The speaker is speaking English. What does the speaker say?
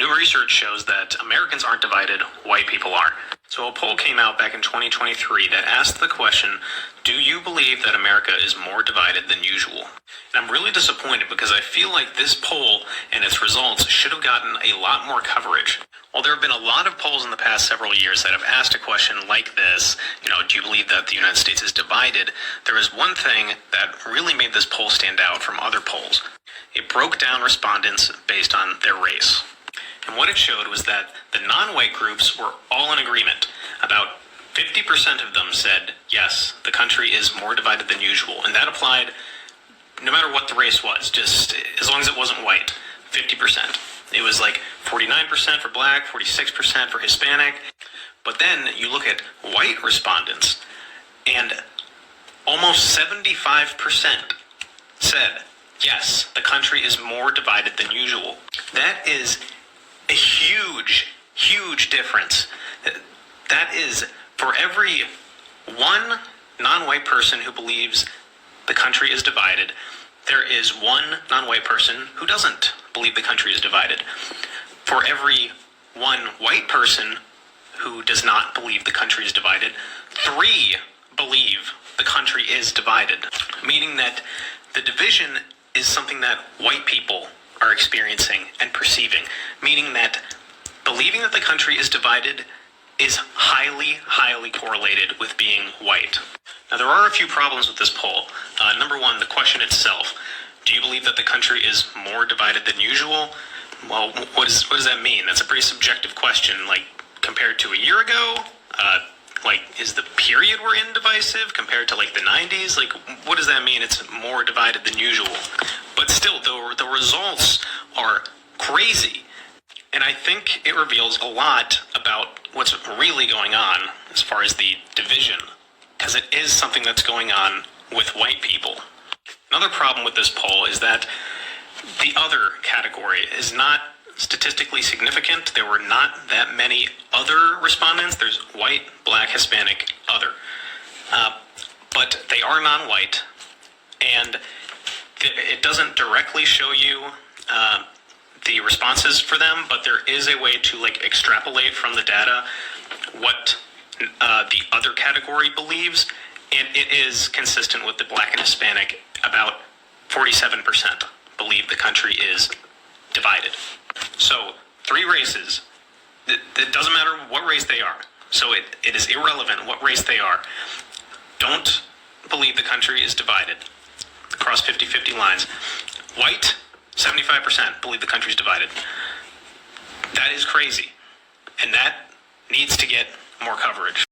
New research shows that Americans aren't divided, white people are. So a poll came out back in 2023 that asked the question, do you believe that America is more divided than usual? And I'm really disappointed because I feel like this poll and its results should have gotten a lot more coverage. While there have been a lot of polls in the past several years that have asked a question like this, do you believe that the United States is divided? There is one thing that really made this poll stand out from other polls. It broke down respondents based on their race. And what it showed was that the non-white groups were all in agreement. About 50% of them said, yes, the country is more divided than usual. And that applied no matter what the race was, just as long as it wasn't white, 50%. It was like 49% for black, 46% for Hispanic. But then you look at white respondents, and almost 75% said, yes, the country is more divided than usual. That is a huge difference. That is, for every one non-white person who believes the country is divided, there is one non-white person who doesn't believe the country is divided. For every one white person who does not believe the country is divided, 3 believe the country is divided, meaning that the division is something that white people are experiencing and perceiving, meaning that believing that the country is divided is highly correlated with being white. Now, there are a few problems with this poll. Number one, the question itself. Do you believe that the country is more divided than usual? Well, what does that mean? That's a pretty subjective question. Like, compared to a year ago? Is the period we're in divisive compared to, the 90s? What does that mean? It's more divided than usual. But still, the results are crazy. And I think it reveals a lot about what's really going on as far as the division, because it is something that's going on with white people. Another problem with this poll is that the other category is not statistically significant. There were not that many other respondents. There's white, black, Hispanic, other. But they are non-white, and it doesn't directly show you the responses for them, but there is a way to extrapolate from the data what the other category believes, and it is consistent with the black and Hispanic. About 47% believe the country is divided. So 3 races. It doesn't matter what race they are. So it is irrelevant what race they are. Don't believe the country is divided across 50-50 lines. White, 75% believe the country is divided. That is crazy. And that needs to get more coverage.